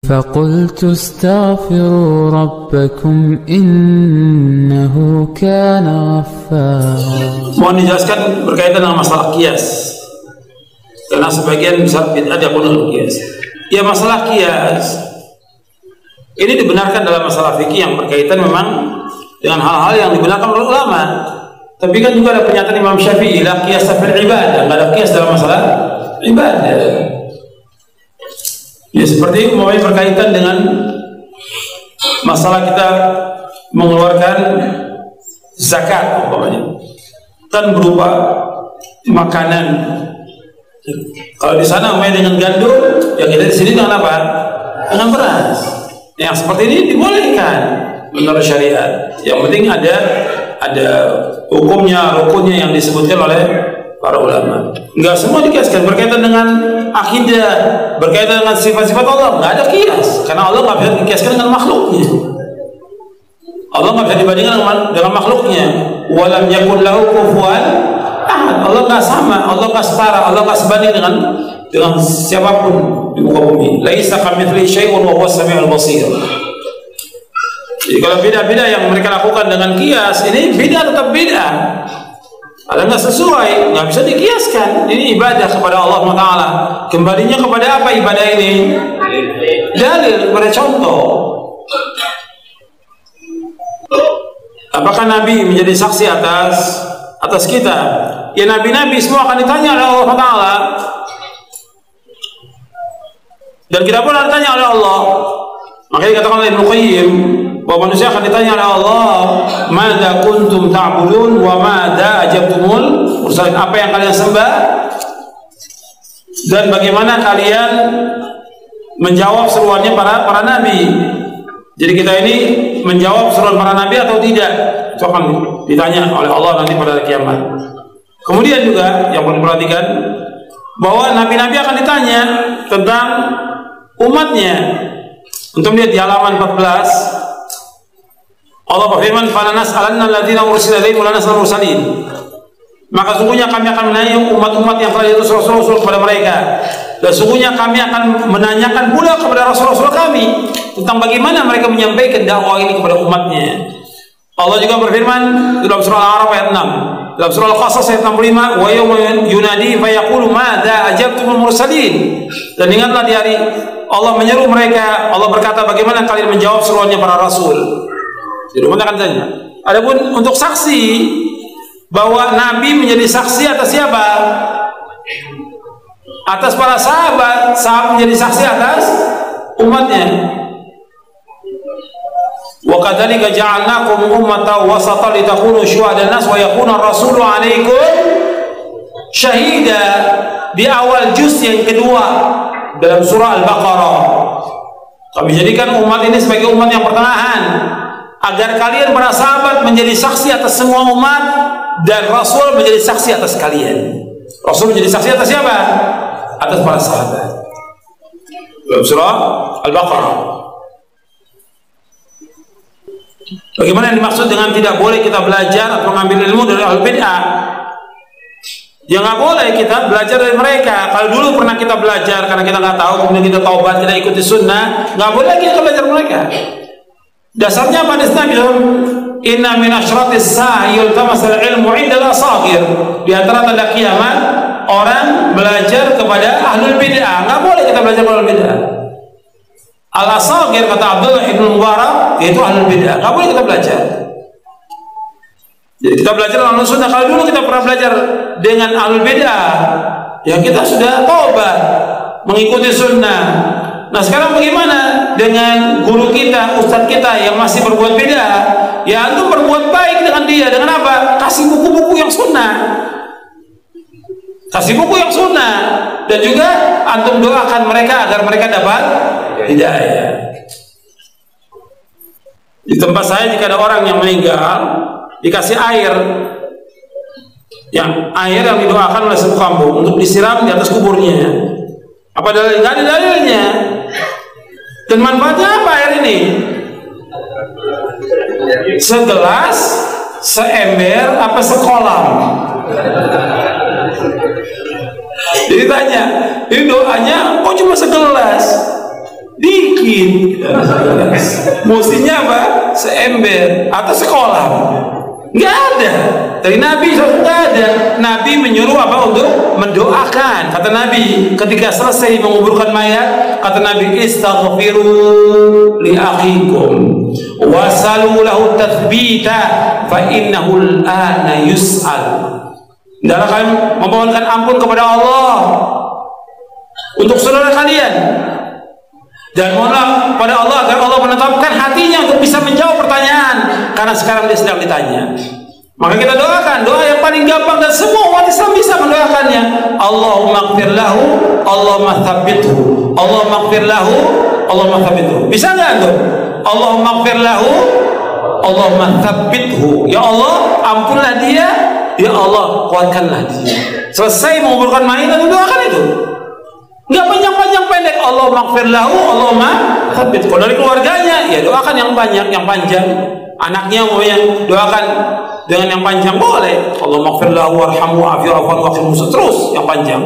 فقلت استغفروا ربكم إنه كان غفارا. Mohon dijelaskan berkaitan dengan masalah kias, karena sebagian besar bid'ah diakui kias. Ya, masalah kias ini dibenarkan dalam masalah fikih yang berkaitan memang dengan hal-hal yang dibenarkan oleh ulama. Tapi kan juga ada pernyataan Imam Syafi'i, la qiyas fil ibadah, nggak ada qiyas dalam masalah ibadah. Ya, seperti umpamanya berkaitan dengan masalah kita mengeluarkan zakat, umpamanya kan berupa makanan. Kalau di sana umpamanya dengan gandum, ya kita di sini dengan apa? Dengan beras. Yang seperti ini dibolehkan menurut syariat. Yang penting ada hukumnya, rukunnya yang disebutkan oleh para ulama. Enggak semua dikiaskan berkaitan dengan akidah, berkaitan dengan sifat-sifat Allah, enggak ada kias, karena Allah enggak bisa dikiaskan dengan makhluknya. Allah enggak bisa dibandingkan dengan makhluknya. Walam yakul lahu kufuwan ahad. Allah enggak sama, Allah enggak setara, Allah enggak sebanding dengan siapapun di muka bumi. Laisa kamitslihi syai'un wa huwas samiul basir. Jadi kalau bid'ah-bid'ah yang mereka lakukan dengan kias, ini bid'ah tetap bid'ah. Ada nggak sesuai, nggak bisa dikiaskan. Ini ibadah kepada Allah Taala. Kembalinya kepada apa ibadah ini? Dalil, kepada contoh. Apakah Nabi menjadi saksi atas kita? Ya, nabi-nabi semua akan ditanya oleh Allah Taala. Dan kita pun akan ditanya oleh Allah. Makanya dikatakan oleh Ibnu Qayyim bahwa manusia akan ditanya oleh Allah, "Madza kuntum ta'budun wa madza ajabtumul mursalin?" Apa yang kalian sembah dan bagaimana kalian menjawab seruannya para nabi. Jadi kita ini menjawab seruan para nabi atau tidak, itu akan ditanya oleh Allah nanti pada hari kiamat. Kemudian juga yang perlu diperhatikan bahwa nabi-nabi akan ditanya tentang umatnya. Untuk melihat di halaman 14, Allah berfirman, "Fala nas'alanna alladziina ursila ilaihim wa la nas'alul mursalin." Maka sungguhnya kami akan menanya umat-umat yang telah diutus rasul-rasul kepada mereka, dan sungguhnya kami akan menanyakan pula kepada rasul-rasul kami tentang bagaimana mereka menyampaikan dakwah ini kepada umatnya. Allah juga berfirman dalam surah Al-A'raf ayat 6, dalam surah Al-Qasas ayat 65, "Wa yawma yunadi fa yaqulu madza ajabtumul mursalin." Dan ingatlah di hari Allah menyeru mereka, Allah berkata, bagaimana kalian menjawab seruannya para rasul. Jadi umat akan tanya. Adapun untuk saksi bahwa Nabi menjadi saksi atas siapa? Atas para sahabat. Sahabat menjadi saksi atas umatnya. Wa kadzalika ja'alnakum ummatan wasatan litakunu syuhada'a 'alan nas wa yakuna ar-rasulu 'alaikum syahida. Di awal juz yang kedua dalam surah Al-Baqarah, kami jadikan umat ini sebagai umat yang pertengahan, agar kalian para sahabat menjadi saksi atas semua umat, dan Rasul menjadi saksi atas kalian. Rasul menjadi saksi atas siapa? Atas para sahabat. Dalam surah Al-Baqarah. Bagaimana yang dimaksud dengan tidak boleh kita belajar atau mengambil ilmu dari ahli bid'ah? Ya nggak boleh kita belajar dari mereka. Kalau dulu pernah kita belajar karena kita nggak tahu, kemudian kita taubat, kita ikuti sunnah, nggak boleh lagi kita belajar mereka. Dasarnya apa Nabi? Inna min asyratis sa'i yultamasal ilmu 'inda al-asagir. Di antara tanda kiamat orang belajar kepada ahlul bid'ah. Nggak boleh kita belajar kepada ahlul bid'ah. Al-asagir kata Abdullah ibn Mubarak itu ahlul bid'ah. Nggak boleh kita belajar. Jadi kita belajar ahlul sunnah. Kalau dulu kita pernah belajar dengan ahlul bid'ah, ya kita sudah taubat, mengikuti sunnah. Nah sekarang bagaimana dengan guru kita, ustadz kita yang masih berbuat bid'ah? Ya antum berbuat baik dengan dia. Dengan apa? Kasih buku-buku yang sunnah. Kasih buku yang sunnah. Dan juga antum doakan mereka agar mereka dapat hidayah. Di tempat saya jika ada orang yang meninggal, dikasih air yang didoakan oleh seluruh kampung untuk disiram di atas kuburnya. Apa dalilnya? Nggak ada dalilnya. Dan manfaatnya apa air ini? Segelas, seember, apa sekolam? Jadi tanya, ini doanya kok cuma segelas? Dikit. sedikit. Mestinya apa? Seember atau sekolah. Nggak ada. Dari Nabi nggak ada. Nabi menyuruh apa? Untuk mendoakan. Kata Nabi ketika selesai menguburkan mayat, kata Nabi, istaghfiru li akhikum wasalu lahu tathbita fa innahu al-ana yus'al. Hendaklah kalian memohonkan ampun kepada Allah untuk saudara kalian, dan mohonlah pada Allah agar Allah menetapkan hatinya untuk bisa menjawab pertanyaan, karena sekarang dia sedang ditanya. Maka kita doakan doa yang paling gampang dan semua umat Islam bisa mendoakannya. Allahumma ighfir lahu, Allahumma tsabbithu, Allahumma ighfir lahu, Allahumma tsabbithu. Bisa nggak tuh? Allahumma ighfir lahu, Allahumma tsabbithu. Ya Allah, ampunlah dia, ya Allah, kuatkanlah dia. Selesai menguburkan mayat dan doakan itu. Nggak panjang-panjang pendek. Allahumma ighfir lahu, Allahumma tsabbithu. Kalau dari keluarganya, ya doakan yang banyak, yang panjang. Anaknya umpamanya doakan dengan yang panjang boleh. Allahumma ighfir lahu warhamhu wa'afihi wa'fu terus yang panjang.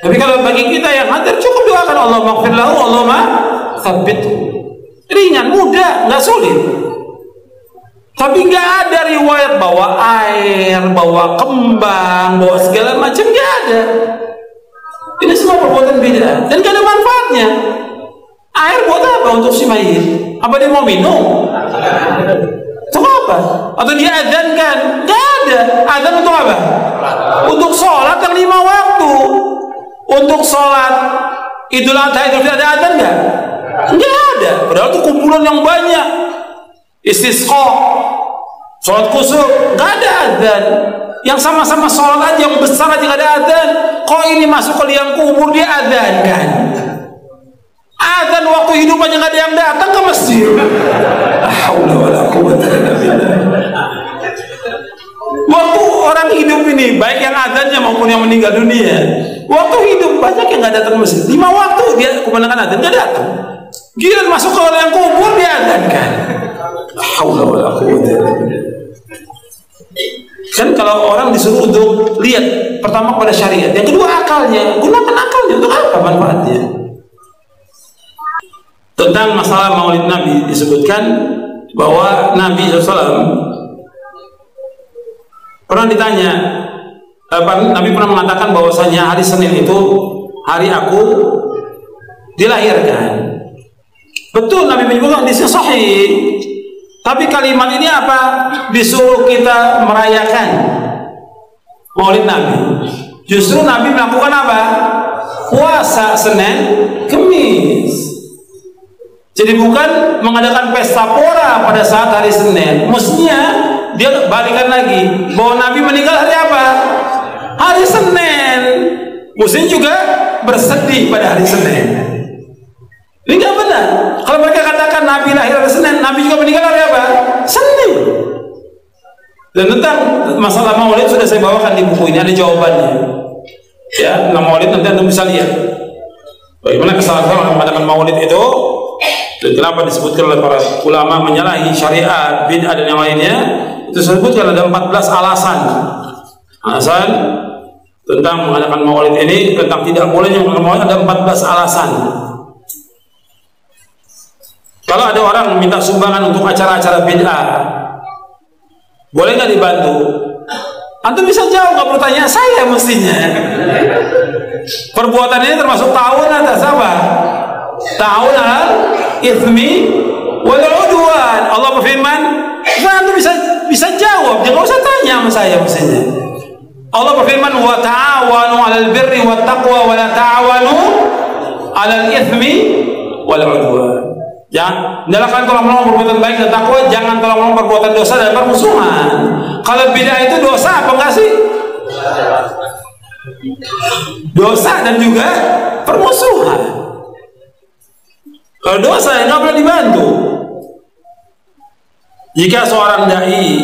Tapi kalau bagi kita yang hadir cukup doakan Allahumma ighfir lahu, Allahumma tsabbithu. Ringan, mudah, nggak sulit. Tapi nggak ada riwayat bawa air, bawa kembang, bawa segala macam, nggak ada. Ini semua perbuatan bid'ah dan nggak ada manfaatnya. Air buat apa untuk si mayit? Apa dia mau minum? Untuk apa? Atau dia adzankan? Nggak ada. Adzan untuk apa? Untuk sholat yang 5 waktu. Untuk sholat Idul Adha, Idul Fitri ada adzan nggak? Nggak ada. Padahal itu kumpulan yang banyak. Istisqa, sholat kusuf, nggak ada adzan. Yang sama-sama sholat aja yang besar aja nggak ada adzan. Kok ini masuk ke liang kubur dia adzan kan? Adzan waktu hidup aja nggak ada yang datang ke masjid. Waktu orang hidup ini, baik yang adzannya maupun yang meninggal dunia, waktu hidup banyak yang nggak datang ke masjid. 5 waktu dia kebanyakan adzan nggak datang. Giliran masuk ke liang kubur dia adzan kan? Kan kalau orang disuruh untuk lihat pertama pada syariat, yang kedua akalnya, gunakan akalnya untuk apa manfaatnya? Tentang masalah maulid Nabi disebutkan bahwa Nabi SAW pernah ditanya, Nabi pernah mengatakan bahwasanya hari Senin itu hari aku dilahirkan. Betul, Nabi menyebutkan di sahih. Tapi kalimat ini apa? Disuruh kita merayakan maulid Nabi. Justru Nabi melakukan apa? Puasa Senin, Kemis. Jadi bukan mengadakan pesta pora pada saat hari Senin. Mestinya dia balikan lagi bahwa Nabi meninggal hari apa? Hari Senin. Mestinya juga bersedih pada hari Senin. Ini nggak benar. Kalau mereka katakan Nabi lahir hari Senin, Nabi juga meninggal hari apa? Senin. Dan tentang masalah maulid sudah saya bawakan di buku ini, ada jawabannya. Ya, tentang maulid nanti Anda bisa lihat bagaimana kesalahan mengadakan maulid itu. Dan kenapa disebutkan oleh para ulama menyalahi syariat, bid'ah dan yang lainnya. Itu disebutkan ada 14 alasan. Alasan tentang mengadakan maulid ini, tentang tidak bolehnya mengadakan maulid ada 14 alasan. Kalau ada orang minta sumbangan untuk acara-acara bid'ah, boleh nggak dibantu? Antum bisa jawab, nggak perlu tanya saya mestinya. Perbuatan ini termasuk ta'awun atas apa? Ta'awun al itsmi wal udwan. Allah berfirman, antum bisa jawab, jangan usah tanya sama saya mestinya. Allah berfirman, wa ta'awanu 'alal birri wat taqwa wa la ta'awanu 'alal itsmi wal udwan. Jangan kalian tolong menolong perbuatan baik dan takwa, jangan tolong menolong perbuatan dosa dan permusuhan. Kalau bid'ah itu dosa apa enggak sih? Dosa dan juga permusuhan. Kalau dosa nggak boleh dibantu. Jika seorang dai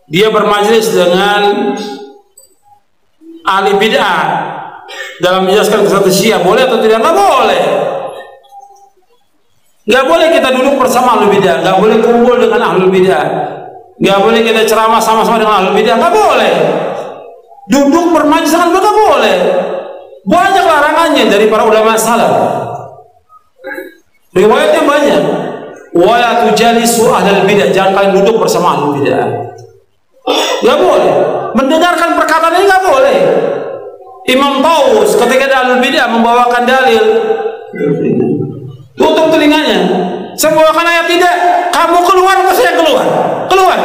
dia bermajlis dengan ahli bid'ah dalam menjelaskan kesatuan Syiah, boleh atau tidak? Nggak boleh. Nggak boleh kita duduk bersama ahlul bidah, nggak boleh kumpul dengan ahlul bidah, nggak boleh kita ceramah sama-sama dengan ahlul bidah, nggak boleh. Duduk bermajlis dengan mereka boleh. Banyak larangannya dari para ulama salaf. Riwayatnya banyak. Wala tujalisu ahlal bidah, jangan kalian duduk bersama ahlul bidah. Gak boleh. Mendengarkan perkataan ini gak boleh. Imam Taus ketika ahlul bidah membawakan dalil, tutup telinganya. Saya membawakan ayat tidak, kamu keluar atau saya keluar? Keluar.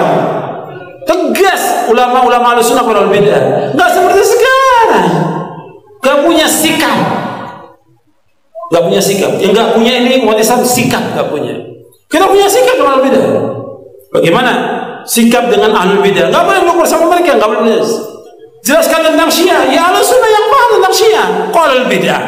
Tegas ulama-ulama Ahlussunnah wal bidah. Gak seperti sekarang. Gak punya sikap. Gak punya sikap. Yang gak punya ini umat Islam sikap gak punya. Kita punya sikap dengan ahlul bidah. Bagaimana sikap dengan ahlul bidah? Gak boleh duduk bersama mereka, gak boleh. Jelaskan tentang Syiah, ya Ahlussunnah yang paham tentang Syiah. Kok ahlul bidah?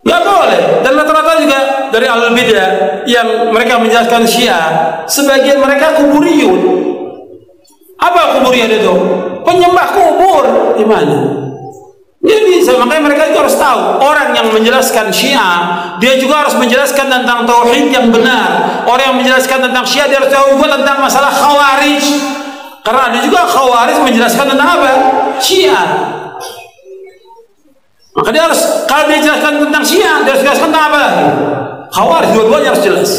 Gak boleh. Dan rata-rata juga dari ahlul bidah yang mereka menjelaskan Syiah, sebagian mereka kuburiyun. Apa kuburiyun itu? Penyembah kubur. Gimana? Dia bisa, makanya mereka itu harus tahu. Orang yang menjelaskan Syiah, dia juga harus menjelaskan tentang tauhid yang benar. Orang yang menjelaskan tentang Syiah, dia harus tahu juga tentang masalah Khawarij. Karena ada juga Khawarij menjelaskan tentang apa? Syiah. Maka dia harus, kalau dia jelaskan tentang Syiah, dia harus jelaskan tentang apa lagi? Khawarij, dua-duanya harus jelas.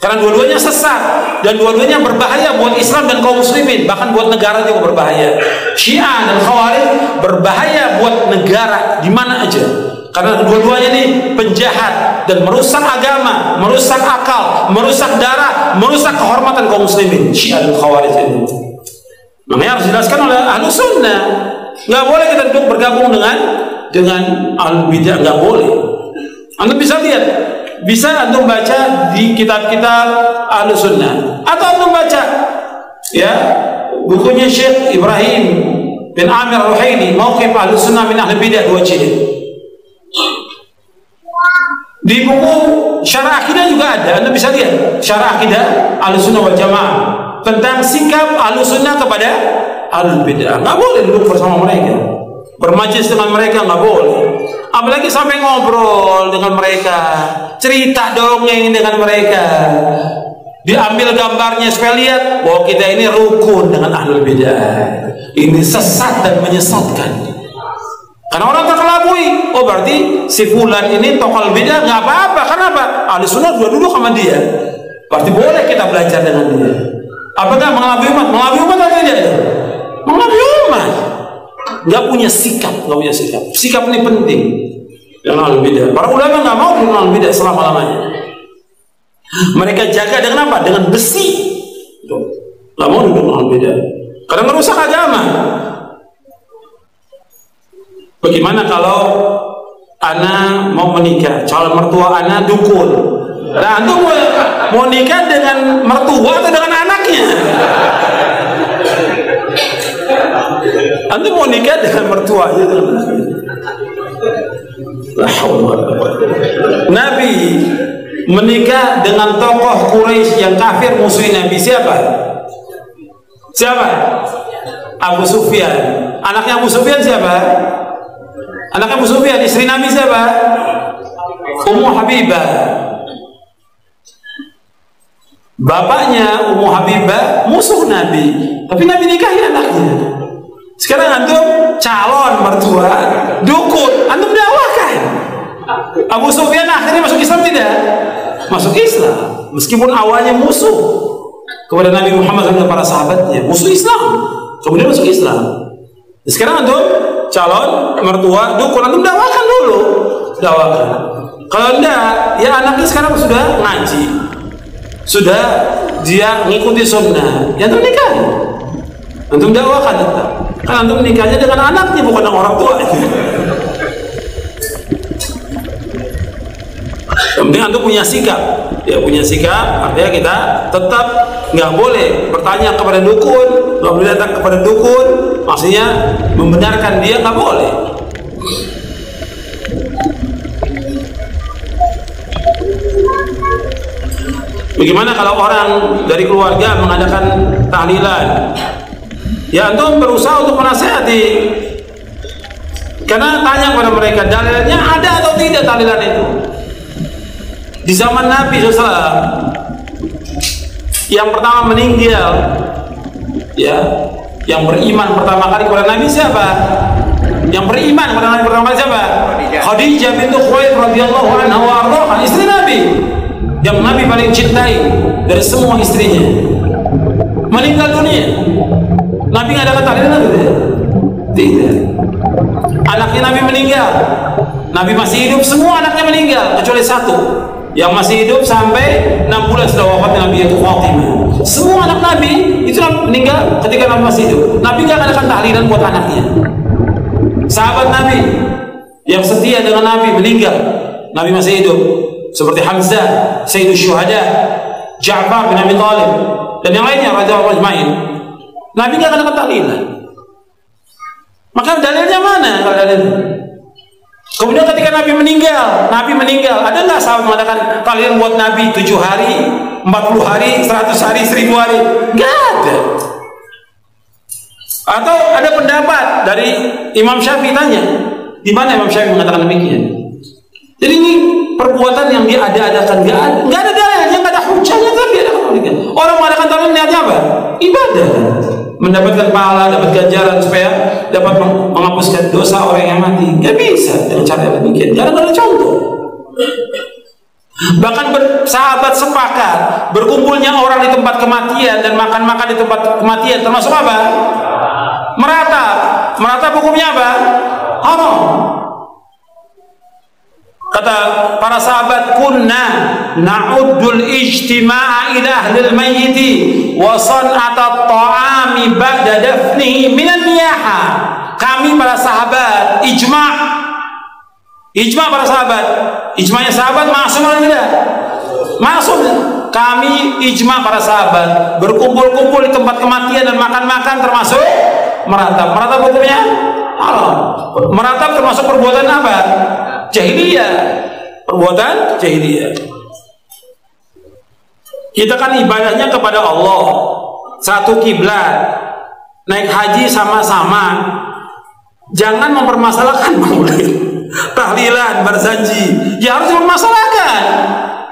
Karena dua-duanya sesat dan dua-duanya berbahaya buat Islam dan kaum muslimin, bahkan buat negara juga berbahaya. Syiah dan Khawarij berbahaya buat negara di mana aja. Karena dua-duanya ini penjahat dan merusak agama, merusak akal, merusak darah, merusak kehormatan kaum muslimin. Syiah dan Khawarij ini. Makanya harus dijelaskan oleh Ahlussunnah. Nggak boleh kita duduk bergabung dengan ahlul bidah, nggak boleh. Anda bisa lihat, bisa antum baca di kitab-kitab Ahlussunnah, atau antum baca ya bukunya Syekh Ibrahim bin Amir Ruhaili, Mauqif Ahlussunnah min Ahli Bidah, 2 jilid. Di buku Syarah Akidah juga ada, anda bisa lihat Syarah Akidah Ahlussunnah wal Jamaah tentang sikap Ahlussunnah kepada ahlul bidah. Nggak boleh duduk bersama mereka, bermajlis dengan mereka, nggak boleh. Apalagi sampai ngobrol dengan mereka, cerita dongeng dengan mereka, diambil gambarnya supaya lihat bahwa kita ini rukun dengan ahlul bidah. Ini sesat dan menyesatkan. Karena orang terkelabui, oh berarti si fulan ini tokoh bidah, nggak apa-apa. Karena apa? Ahlussunnah sudah duduk sama dia, berarti boleh kita belajar dengan dia. Apakah mengelabui umat? Mengelabui umat atau tidak? Mengelabui umat. Nggak punya sikap, nggak punya sikap. Sikap ini penting. Dengan ahlul bidah. Para ulama nggak mau dengan ahlul bidah selama-lamanya. Mereka jaga dengan apa? Dengan besi. Nggak mau duduk dengan ahlul bidah. Karena merusak agama. Bagaimana kalau ana mau menikah, calon mertua ana dukun? Nah, antum mau nikah dengan mertua atau dengan anaknya? Antum mau nikah dengan mertuanya atau dengan anaknya? Nabi menikah dengan tokoh Quraisy yang kafir, musuh Nabi. Siapa? Siapa? Abu Sufyan. Anaknya Abu Sufyan siapa? Anaknya Abu Sufyan, istri Nabi siapa? Ummu Habibah. Bapaknya Ummu Habibah musuh Nabi, tapi Nabi nikahi anaknya. Sekarang antum calon mertua dukun, antum dakwahkan. Abu Sufyan akhirnya masuk Islam tidak? Masuk Islam, meskipun awalnya musuh kepada Nabi Muhammad dan para sahabatnya, musuh Islam, kemudian masuk Islam. Sekarang antum calon mertua dukun, antum dakwahkan dulu, dakwahkan. Kalau enggak, ya anaknya sekarang sudah ngaji, sudah dia mengikuti sunnah, ya antum nikah, antum dakwahkan tetap. Kan antum nikahnya dengan anaknya, bukan dengan orang tua. Yang penting antum punya sikap, ya punya sikap. Artinya kita tetap nggak boleh bertanya kepada dukun, nggak boleh datang kepada dukun. Maksudnya membenarkan dia nggak boleh. Bagaimana kalau orang dari keluarga mengadakan tahlilan? Ya antum berusaha untuk menasihati. Karena tanya kepada mereka, dalilnya ada atau tidak tahlilan itu? Di zaman Nabi SAW yang pertama meninggal, ya, yang beriman pertama kali kepada Nabi siapa? Yang beriman kepada Nabi pertama kali siapa? Khadijah bintu Khuwailid radhiyallahu anha wa ardhaha, istri Nabi yang Nabi paling cintai dari semua istrinya, meninggal dunia. Nabi ngadakan tahlilan atau tidak? Tidak. Anaknya Nabi meninggal, Nabi masih hidup, semua anaknya meninggal kecuali satu yang masih hidup sampai 6 bulan setelah wafatnya Nabi, yaitu Fatimah. Semua anak Nabi itu meninggal ketika Nabi masih hidup. Nabi gak ngadakan tahlilan buat anaknya. Sahabat Nabi yang setia dengan Nabi meninggal, Nabi masih hidup, seperti Hamzah, Sayyidus Syuhada, Ja'far bin Abi Thalib, dan yang lainnya radhiyallahu ajma'in. Nabi gak ngadakan tahlilan. Maka dalilnya mana kalau dalilnya? Kemudian ketika Nabi meninggal, ada nggak sahabat mengadakan tahlilan buat Nabi 7 hari, 40 hari, 100 hari, 1000 hari? Nggak ada. Atau ada pendapat dari Imam Syafi'i, tanya, di mana Imam Syafi'i mengatakan demikian? Jadi ini perbuatan yang dia ada-adakan, nggak ada dalilnya, nggak ada hujahnya, tapi ada demikian. Orang mengadakan tahlilan niatnya apa? Ibadah, mendapatkan pahala, dapat ganjaran supaya dapat menghapuskan dosa orang yang mati. Nggak bisa dengan cara demikian. Jangan ada contoh. Bahkan sahabat sepakat berkumpulnya orang di tempat kematian dan makan-makan di tempat kematian termasuk apa? Meratap hukumnya apa? Haram. Kata para sahabat, kunna na'uddul ijtima'a ila ahlil mayyiti wa san'ata ta'ami ba'da dafnihi minan niyaha. Kami para sahabat ijma' para sahabat, ijma'nya sahabat masuk atau tidak? Masuk. Kami ijma' para sahabat berkumpul-kumpul di tempat kematian dan makan-makan termasuk meratap. Meratap hukumnya haram. Meratap termasuk perbuatan apa? Jahiliyah, perbuatan jahiliyah. Kita kan ibadahnya kepada Allah, satu kiblat, naik haji sama-sama. Jangan mempermasalahkan maulid, tahlilan, berjanji. Ya harus mempermasalahkan,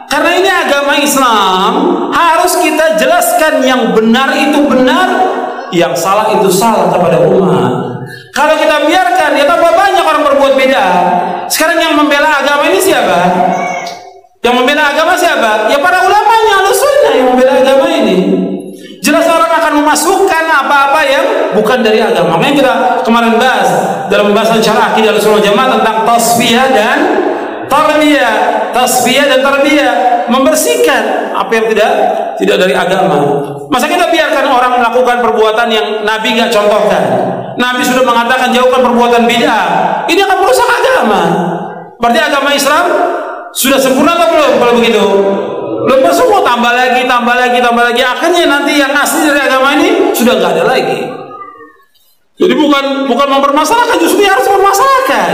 karena ini agama Islam. Harus kita jelaskan yang benar itu benar, yang salah itu salah kepada umat. Kalau kita biarkan, ya tambah banyak orang berbuat beda. Sekarang yang membela agama ini siapa? Yang membela agama siapa? Ya para ulamanya, Ahlussunnah yang membela agama ini. Jelas orang akan memasukkan apa-apa yang bukan dari agama. Makanya kita kemarin bahas dalam pembahasan syarah akidah Ahlussunnah Jamaah tentang tasfiyah dan tarbiyah. Tasfiyah dan tarbiyah, membersihkan apa yang tidak dari agama. Masa kita biarkan orang melakukan perbuatan yang Nabi nggak contohkan? Nabi sudah mengatakan jauhkan perbuatan bid'ah. Ini akan merusak agama. Berarti agama Islam sudah sempurna atau belum? Kalau begitu, belum semua, tambah lagi. Akhirnya nanti yang asli dari agama ini sudah nggak ada lagi. Jadi bukan mempermasalahkan, justru harus mempermasalahkan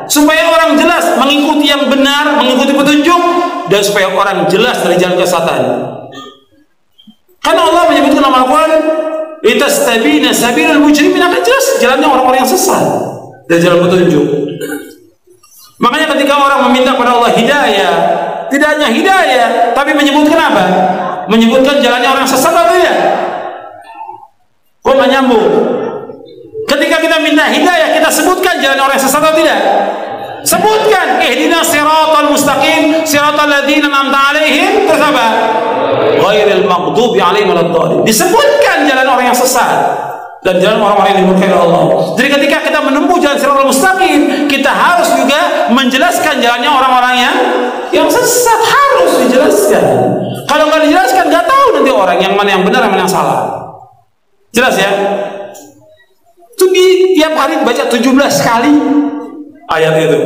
supaya orang jelas mengikuti yang benar, mengikuti petunjuk, dan supaya orang jelas dari jalan kesesatan. Karena Allah menyebutkan dalam Al-Quran, litastabina sabilul mujrimin, akan jelas jalannya orang-orang yang sesat dari jalan petunjuk. Makanya ketika orang meminta kepada Allah hidayah, tidak hanya hidayah, tapi menyebutkan apa? Menyebutkan jalannya orang sesat atau tidak? Kok nggak nyambung? Ketika kita minta hidayah, kita sebutkan jalan orang sesat atau tidak? Sebutkan, ihdinas siratal mustaqim, siratal ladzina an'amta 'alaihim, terus apa? Ghairil maghdubi 'alaihim waladdallin. Disebutkan jalan orang yang sesat dan jalan orang-orang yang dimurkai oleh Allah. Jadi ketika kita menempuh jalan siratal mustaqim, kita harus juga menjelaskan jalannya orang-orang yang sesat, harus dijelaskan. Kalau nggak dijelaskan, nggak tahu nanti orang yang mana yang benar, yang mana yang salah. Jelas ya? Itu tiap hari baca 17 kali ayat itu.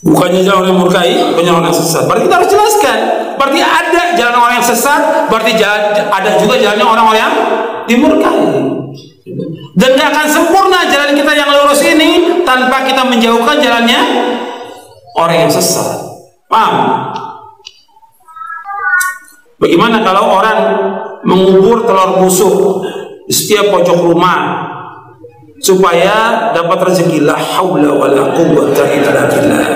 Bukannya jalan orang yang murkai, bukannya orang yang sesat. Berarti kita harus jelaskan. Berarti ada jalan orang yang sesat, berarti ada juga jalannya orang-orang yang dimurkai. Dan gak akan sempurna jalan kita yang lurus ini tanpa kita menjauhkan jalannya orang yang sesat. Paham? Bagaimana kalau orang mengubur telur busuk di setiap pojok rumah supaya dapat rezeki? La haula wala quwwata illa billah.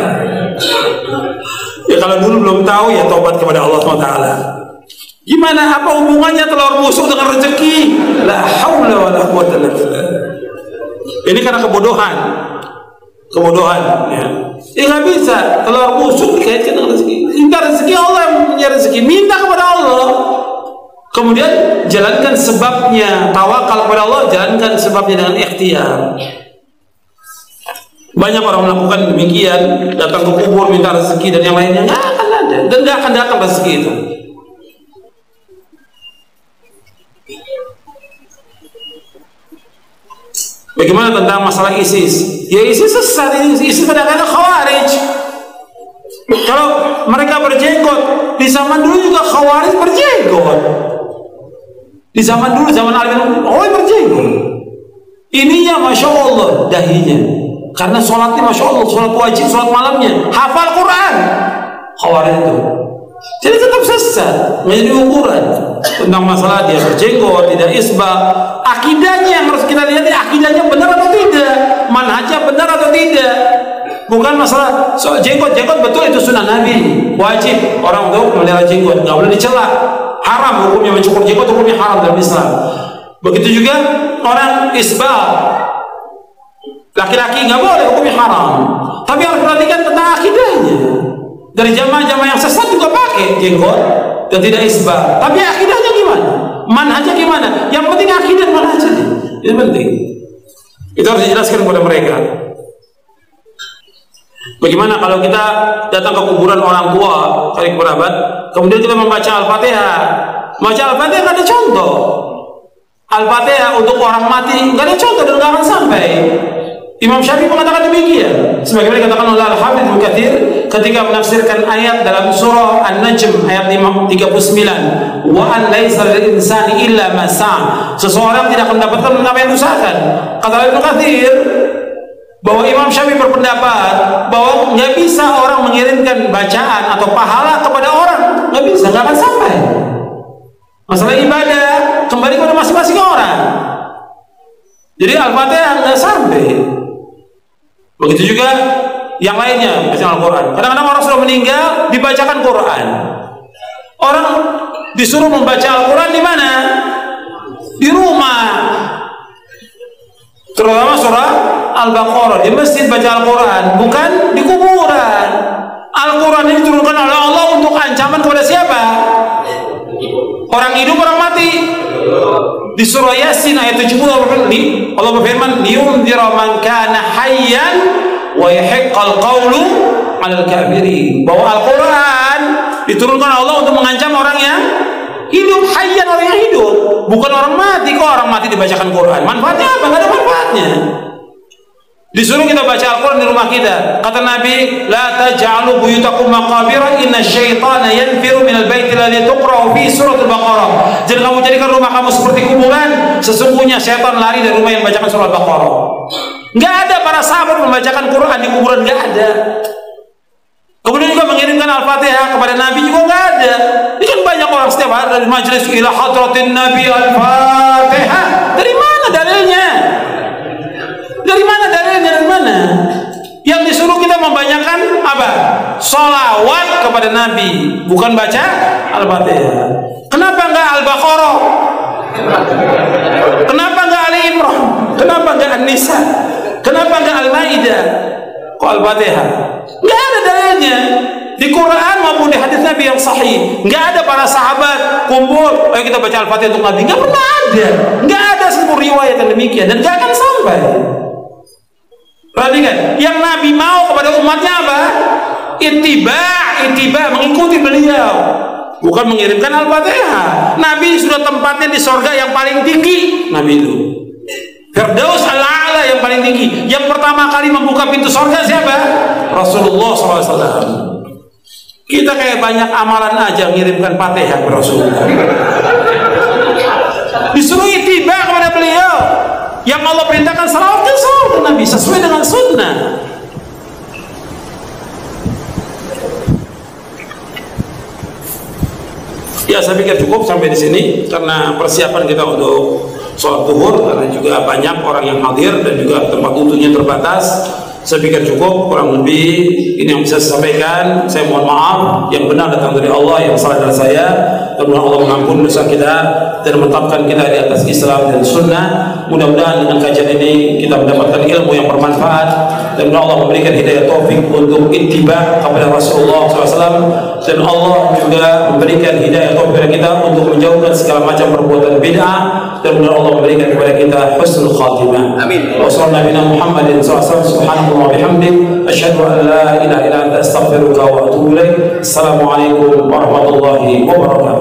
Ya kalau dulu belum tahu, ya tobat kepada Allah SWT. Gimana, apa hubungannya telur busuk dengan rezeki? La haula wala quwwata illa billah. Ini karena kebodohan. kebodohan. Ya, nggak bisa. Telur busuk dikaitkan dengan rezeki. Minta rezeki, Allah yang punya rezeki. Minta kepada Allah. Kemudian jalankan sebabnya, tawakal kepada Allah, jalankan sebabnya dengan ikhtiar. Banyak orang melakukan demikian, datang ke kubur minta rezeki dan yang lainnya, nggak akan ada dan nggak akan datang rezeki itu. Bagaimana tentang masalah ISIS? Ya ISIS sesat, ISIS kadang-kadang Khawarij. Kalau mereka berjenggot, di zaman dulu juga Khawarij berjenggot. Di zaman dulu, zaman Ali bin Abi berjenggot. Ininya Masya Allah dahinya, karena sholatnya Masya Allah, sholat wajib, sholat malamnya, hafal Quran. Khawarij itu jadi tetap sesat, menjadi ukuran tentang masalah dia berjenggot, tidak isbah. Akidahnya yang harus kita lihat, akidahnya benar atau tidak, manhajnya benar atau tidak. Bukan masalah soal jenggot betul itu sunnah Nabi, wajib orang untuk memelihara jenggot, nggak boleh dicela, haram hukumnya mencukur jenggot, hukumnya haram dalam Islam. Begitu juga orang isbah, laki-laki nggak boleh, hukumnya haram. Tapi harus perhatikan tentang akidahnya. Dari jamaah-jamaah yang sesat juga pakai jenggot dan tidak isbah. Tapi akidahnya gimana? Manhajnya gimana? Yang penting akidah dan manhajnya. Itu penting. Itu harus dijelaskan kepada mereka. Bagaimana kalau kita datang ke kuburan orang tua, karib kerabat, kemudian kita membaca Al-Fatihah. Baca Al-Fatihah nggak ada contoh. Al-Fatihah untuk orang mati nggak ada contoh dan nggak akan sampai. Imam Syafi'i mengatakan demikian, sebagaimana dikatakan oleh Al-Hafidz Ibnu Katsir ketika menafsirkan ayat dalam surah An-Najm ayat 39, wa an laisa lil insani illa ma sa'a. Seseorang tidak mendapatkan apa yang diusahakan. Kata Ibnu Katsir bahwa Imam Syafi'i berpendapat bahwa nggak bisa orang mengirimkan bacaan atau pahala kepada orang, nggak bisa, nggak akan sampai. Masalah ibadah kembali kepada masing-masing orang. Jadi Al-Fatihah nggak sampai. Begitu juga yang lainnya, baca Al-Quran. Kadang-kadang orang sudah meninggal, dibacakan Quran. Orang disuruh membaca Al-Quran di mana? Di rumah. Terutama surah Al-Baqarah, di masjid baca Al-Quran, bukan di kuburan. Al-Quran ini diturunkan oleh Allah untuk ancaman kepada siapa? Orang hidup, orang mati. Di surah Yasin ayat 70 Allah berfirman, liyunzira man kana hayyan wa yahiqqal qawlu 'alal kafirin. Bahwa Al-Quran diturunkan Allah untuk mengancam orang yang hidup, hayyan, orang yang hidup, bukan orang mati. Kok orang mati dibacakan Quran? Manfaatnya apa? Nggak ada manfaatnya. Disuruh kita baca Al-Quran di rumah kita. Kata Nabi, la taj'alu buyutakum maqabira inna syaitana yanfiru minal baiti alladhi tuqra'u fi surah Al-Baqarah. Jangan kamu jadikan rumah kamu seperti kuburan, sesungguhnya syaitan lari dari rumah yang membacakan surah Al-Baqarah. Nggak ada para sahabat membacakan Quran di kuburan, nggak ada. Kemudian juga mengirimkan Al-Fatihah kepada Nabi juga nggak ada. Ini kan banyak orang setiap hari dari majelis ila hadratin Nabi Al-Fatihah. Dari mana dalilnya? Dari mana dalilnya? Dari mana? Yang disuruh kita membanyakan apa? Sholawat kepada Nabi, bukan baca Al-Fatihah. Kenapa enggak Al-Baqarah? Kenapa enggak Ali Imran? Kenapa enggak An-Nisa? Kenapa enggak Al-Maidah? Kok Al-Fatihah? Enggak ada dalilnya. Di Quran maupun di hadis Nabi yang sahih, enggak ada para sahabat kumpul, ayo kita baca Al-Fatihah untuk Nabi. Enggak pernah ada. Enggak ada sebuah riwayat yang demikian dan enggak akan sampai. Perhatikan, yang Nabi mau kepada umatnya apa? Ittiba, mengikuti beliau, bukan mengirimkan Al-Fatihah. Nabi sudah tempatnya di sorga yang paling tinggi. Nabi itu Firdaus al-A'la yang paling tinggi. Yang pertama kali membuka pintu sorga siapa? Rasulullah SAW. Kita kayak banyak amalan aja ngirimkan Fatihah ke Rasulullah. Disuruh ittiba kepada beliau. Yang Allah perintahkan salawatkan salawat Nabi sesuai dengan sunnah. Ya, saya pikir cukup sampai di sini karena persiapan kita untuk sholat zuhur, karena juga banyak orang yang hadir dan juga tempat duduknya terbatas. Saya pikir cukup, kurang lebih ini yang bisa saya sampaikan. Saya mohon maaf, yang benar datang dari Allah, yang salah dari saya. Dan Allah mengampuni dosa kita dan menetapkan kita di atas Islam dan Sunnah. Mudah-mudahan dengan kajian ini kita mendapatkan ilmu yang bermanfaat, dan Allah memberikan hidayah taufik untuk ittiba kepada Rasulullah SAW, dan Allah juga memberikan hidayah taufik kepada kita untuk menjauhkan segala macam perbuatan bid'ah, dan Allah memberikan kepada kita husnul khatimah. Amin. Wassalamualaikum warahmatullahi wabarakatuh. Subhanallah wa bihamdik, asyhadu an la ilaha illa anta, astaghfiruka wa atubu ilaik. Assalamualaikum warahmatullahi wabarakatuh.